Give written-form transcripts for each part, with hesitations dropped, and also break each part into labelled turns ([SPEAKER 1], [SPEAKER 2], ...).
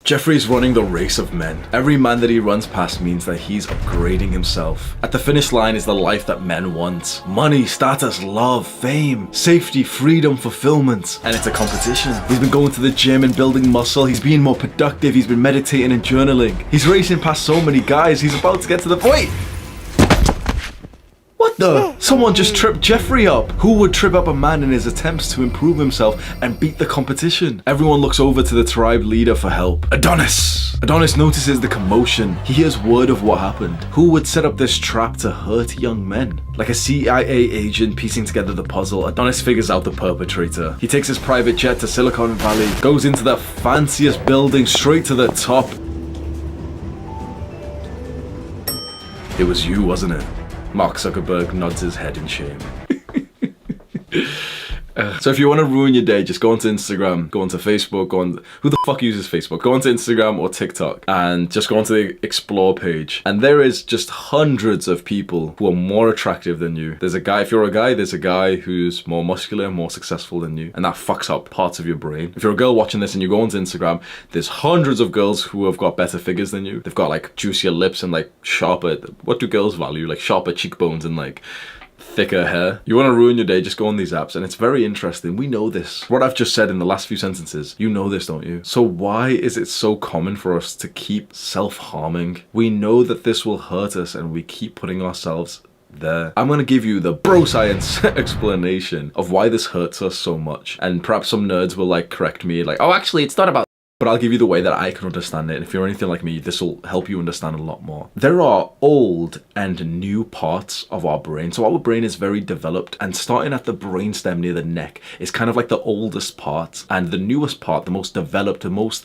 [SPEAKER 1] Jeffrey's running the race of men. Every man that he runs past means that he's upgrading himself. At the finish line is the life that men want. Money, status, love, fame, safety, freedom, fulfillment. And it's a competition. He's been going to the gym and building muscle. He's being more productive. He's been meditating and journaling. He's racing past so many guys. He's about to get to the point. What the? Someone just tripped Jeffrey up. Who would trip up a man in his attempts to improve himself and beat the competition? Everyone looks over to the tribe leader for help. Adonis! Adonis notices the commotion. He hears word of what happened. Who would set up this trap to hurt young men? Like a CIA agent piecing together the puzzle, Adonis figures out the perpetrator. He takes his private jet to Silicon Valley, goes into the fanciest building straight to the top. It was you, wasn't it? Mark Zuckerberg nods his head in shame. So if you want to ruin your day, just go onto Instagram, go onto Facebook, who the fuck uses Facebook? Go onto Instagram or TikTok and just go onto the explore page. And there is just hundreds of people who are more attractive than you. There's a guy, if you're a guy, there's a guy who's more muscular, more successful than you. And that fucks up parts of your brain. If you're a girl watching this and you go onto Instagram, there's hundreds of girls who have got better figures than you. They've got like juicier lips and like sharper, what do girls value? Like sharper cheekbones and like thicker hair. You want to ruin your day, just go on these apps, and it's very interesting. We know this. What I've just said in the last few sentences, you know this, don't you? So why is it so common for us to keep self-harming? We know that this will hurt us and we keep putting ourselves there. I'm going to give you the bro science explanation of why this hurts us so much. And perhaps some nerds will like correct me like, oh, actually, it's not about. But I'll give you the way that I can understand it. And if you're anything like me, this will help you understand a lot more. There are old and new parts of our brain. So our brain is very developed, and starting at the brainstem near the neck is kind of like the oldest part. And the newest part, the most developed, the most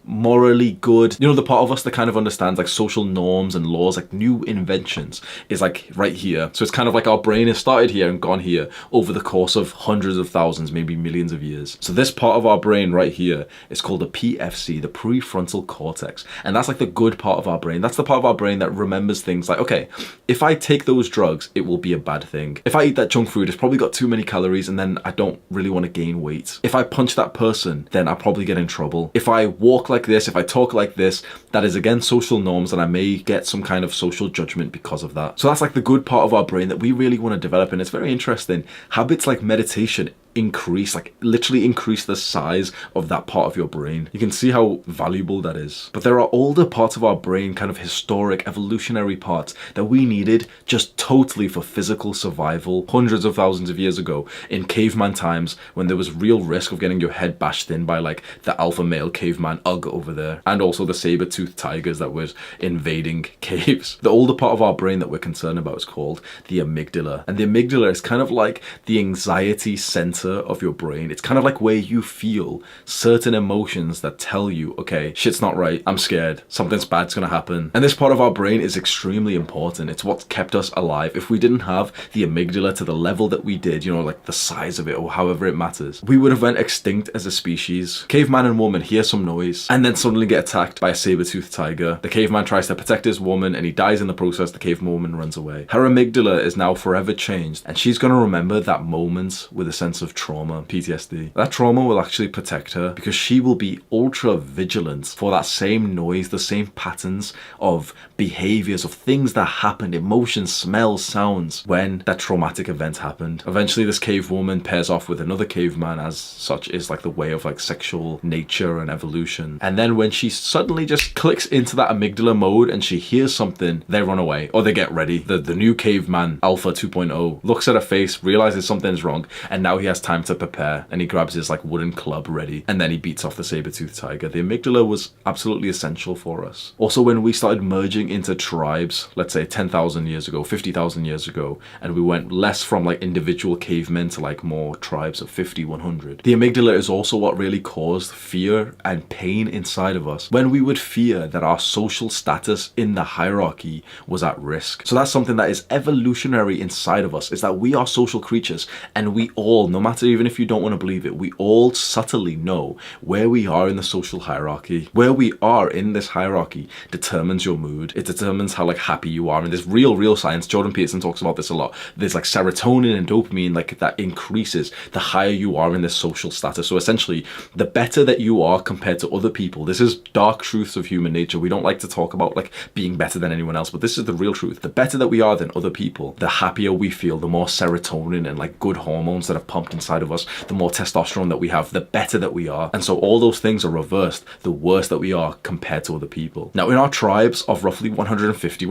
[SPEAKER 1] morally good, you know, the part of us that kind of understands like social norms and laws, like new inventions, is like right here. So it's kind of like our brain has started here and gone here over the course of hundreds of thousands, maybe millions of years. So this part of our brain right here is called the PFC, the prefrontal cortex. And that's like the good part of our brain. That's the part of our brain that remembers things like, okay, if I take those drugs, it will be a bad thing. If I eat that junk food, it's probably got too many calories and then I don't really want to gain weight. If I punch that person, then I'll probably get in trouble. If I walk like this, if I talk like this, that is against social norms and I may get some kind of social judgment because of that. So that's like the good part of our brain that we really want to develop. And it's very interesting. Habits like meditation increase, like literally increase the size of that part of your brain. You can see how valuable that is. But there are older parts of our brain, kind of historic evolutionary parts that we needed just totally for physical survival hundreds of thousands of years ago in caveman times when there was real risk of getting your head bashed in by like the alpha male caveman Ugg over there, and also the saber-toothed tigers that was invading caves. The older part of our brain that we're concerned about is called the amygdala, and the amygdala is kind of like the anxiety center of your brain. It's kind of like where you feel certain emotions that tell you, okay, shit's not right, I'm scared, something's bad's gonna happen. And this part of our brain is extremely important. It's what's kept us alive. If we didn't have the amygdala to the level that we did, you know, like the size of it or however it matters, we would have went extinct as a species. Caveman and woman hear some noise and then suddenly get attacked by a saber-toothed tiger. The caveman tries to protect his woman and he dies in the process. The cave woman runs away. Her amygdala is now forever changed and she's gonna remember that moment with a sense of trauma, PTSD. That trauma will actually protect her because she will be ultra vigilant for that same noise, the same patterns of behaviors, of things that happened, emotions, smells, sounds when that traumatic event happened. Eventually this cave woman pairs off with another caveman, as such is like the way of like sexual nature and evolution. And then when she suddenly just clicks into that amygdala mode and she hears something, they run away or they get ready. The new caveman, Alpha 2.0, looks at her face, realizes something's wrong, and now he has time to prepare, and he grabs his like wooden club ready, and then he beats off the saber-toothed tiger. The amygdala was absolutely essential for us. Also, when we started merging into tribes, let's say 10,000 years ago, 50,000 years ago, and we went less from like individual cavemen to like more tribes of 50, 100, the amygdala is also what really caused fear and pain inside of us when we would fear that our social status in the hierarchy was at risk. So that's something that is evolutionary inside of us, is that we are social creatures and we all, no matter matter, even if you don't want to believe it, we all subtly know where we are in the social hierarchy. Where we are in this hierarchy determines your mood. It determines how like happy you are. And there's real science. Jordan Peterson talks about this a lot. There's like serotonin and dopamine like that increases the higher you are in this social status. So essentially, the better that you are compared to other people, this is dark truths of human nature. We don't like to talk about like being better than anyone else, but this is the real truth. The better that we are than other people, the happier we feel, the more serotonin and like good hormones that are pumped inside of us, the more testosterone that we have, the better that we are. And so all those things are reversed the worse that we are compared to other people. Now in our tribes of roughly 150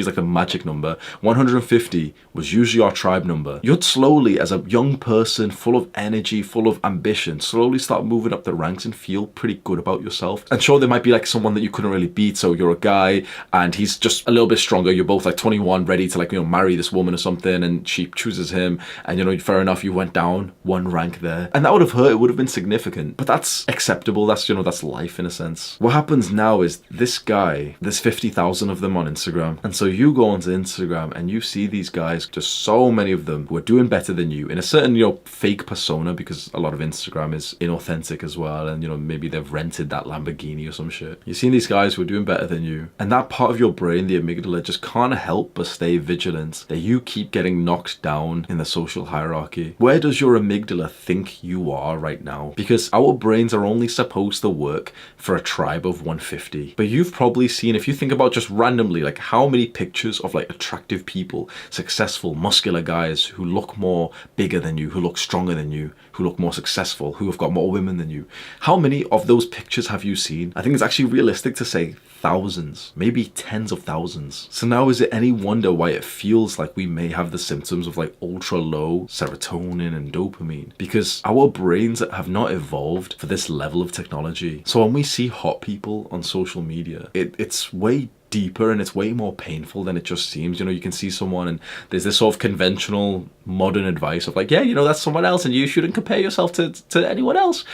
[SPEAKER 1] is like the magic number. 150 was usually our tribe number. You'd slowly, as a young person full of energy, full of ambition, slowly start moving up the ranks and feel pretty good about yourself. And sure, there might be like someone that you couldn't really beat. So you're a guy and he's just a little bit stronger. You're both like 21, ready to like, marry this woman or something, and she chooses him, and fair enough, you went down one rank there. And that would have hurt, it would have been significant. But that's acceptable. That's that's life in a sense. What happens now is this guy, there's 50,000 of them on Instagram. And so you go onto Instagram and you see these guys, just so many of them who are doing better than you in a certain, fake persona, because a lot of Instagram is inauthentic as well. And, maybe they've rented that Lamborghini or some shit. You're seeing these guys who are doing better than you. And that part of your brain, the amygdala, just can't help but stay vigilant that you keep getting knocked down in the social hierarchy. Where does your amygdala think you are right now? Because our brains are only supposed to work for a tribe of 150. But you've probably seen, if you think about just randomly, like how many pictures of like attractive people, successful, muscular guys who look more bigger than you, who look stronger than you, who look more successful, who have got more women than you. How many of those pictures have you seen? I think it's actually realistic to say thousands, maybe tens of thousands. So now is it any wonder why it feels like we may have the symptoms of like ultra low serotonin and dopamine? Because our brains have not evolved for this level of technology. So when we see hot people on social media, it's way deeper and it's way more painful than it just seems. You can see someone and there's this sort of conventional modern advice of like, yeah, that's someone else and you shouldn't compare yourself to anyone else.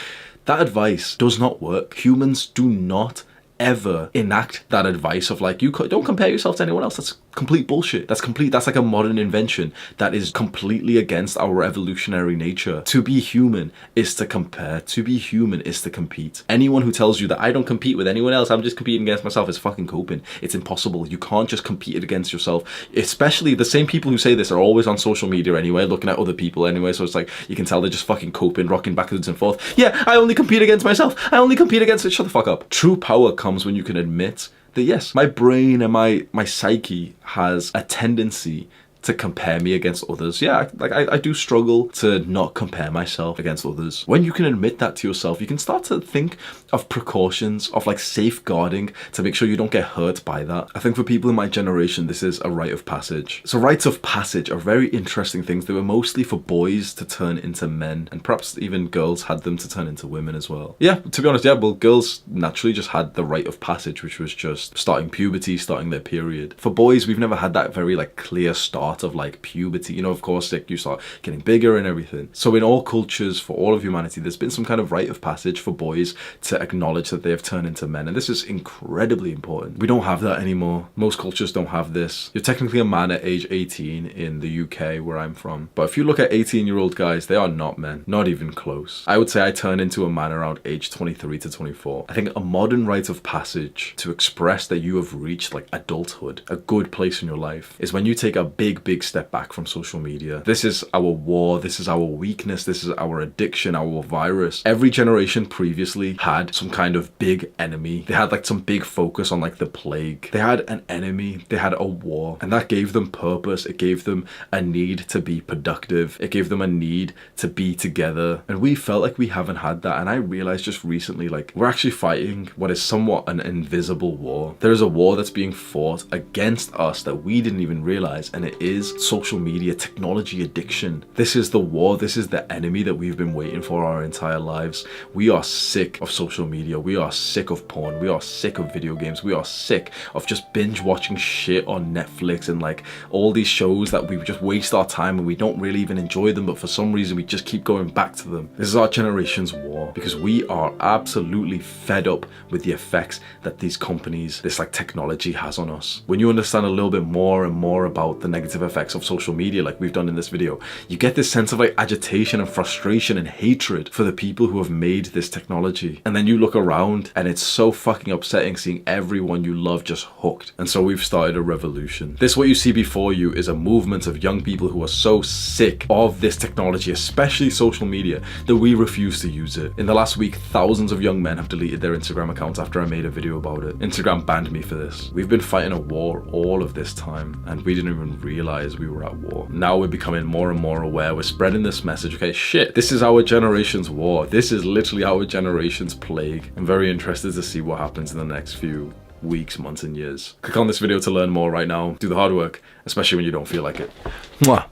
[SPEAKER 1] That advice does not work. Humans do not ever enact that advice of like, you don't compare yourself to anyone else. That's complete bullshit. That's like a modern invention that is completely against our evolutionary nature. To be human is to compare. To be human is to compete. Anyone who tells you that I don't compete with anyone else, I'm just competing against myself, is fucking coping. It's impossible. You can't just compete against yourself. Especially the same people who say this are always on social media anyway, looking at other people anyway. So it's like, you can tell they're just fucking coping, rocking backwards and forth. Yeah, I only compete against myself. I only compete against it. Shut the fuck up. True power comes when you can admit that yes, my brain and my psyche has a tendency to compare me against others. Yeah, I do struggle to not compare myself against others. When you can admit that to yourself, you can start to think of precautions, of like safeguarding to make sure you don't get hurt by that. I think for people in my generation, this is a rite of passage. So rites of passage are very interesting things. They were mostly for boys to turn into men, and perhaps even girls had them to turn into women as well. Yeah, to be honest, yeah, well, girls naturally just had the rite of passage, which was just starting puberty, starting their period. For boys, we've never had that very like clear start of like puberty, of course, like you start getting bigger and everything. So in all cultures, for all of humanity, there's been some kind of rite of passage for boys to acknowledge that they have turned into men, and this is incredibly important. We don't have that anymore. Most cultures don't have this. You're technically a man at age 18 in the UK, where I'm from, but if you look at 18-year-old guys, they are not men, not even close. I would say I turn into a man around age 23 to 24. I think a modern rite of passage to express that you have reached like adulthood, a good place in your life, is when you take a big step back from social media. This is our war, this is our weakness, this is our addiction, our virus. Every generation previously had some kind of big enemy. They had like some big focus on like the plague. They had an enemy, they had a war, and that gave them purpose. It gave them a need to be productive. It gave them a need to be together. And we felt like we haven't had that. And I realized just recently, like, we're actually fighting what is somewhat an invisible war. There is a war that's being fought against us that we didn't even realize, and it is social media, technology addiction. This is the war. This is the enemy that we've been waiting for our entire lives. We are sick of social media. We are sick of porn. We are sick of video games. We are sick of just binge watching shit on Netflix and like all these shows that we just waste our time and we don't really even enjoy them, but for some reason we just keep going back to them. This is our generation's war, because we are absolutely fed up with the effects that these companies, this like technology has on us. When you understand a little bit more and more about the negative negative effects of social media like we've done in this video, you get this sense of like agitation and frustration and hatred for the people who have made this technology. And then you look around and it's so fucking upsetting seeing everyone you love just hooked. And so we've started a revolution. This, what you see before you, is a movement of young people who are so sick of this technology, especially social media, that we refuse to use it. In the last week, thousands of young men have deleted their Instagram accounts after I made a video about it. Instagram banned me for this. We've been fighting a war all of this time and we didn't even realize we were at war. Now we're becoming more and more aware. We're spreading this message. Okay, shit, this is our generation's war. This is literally our generation's plague. I'm very interested to see what happens in the next few weeks, months, and years. Click on this video to learn more right now. Do the hard work, especially when you don't feel like it. Mwah.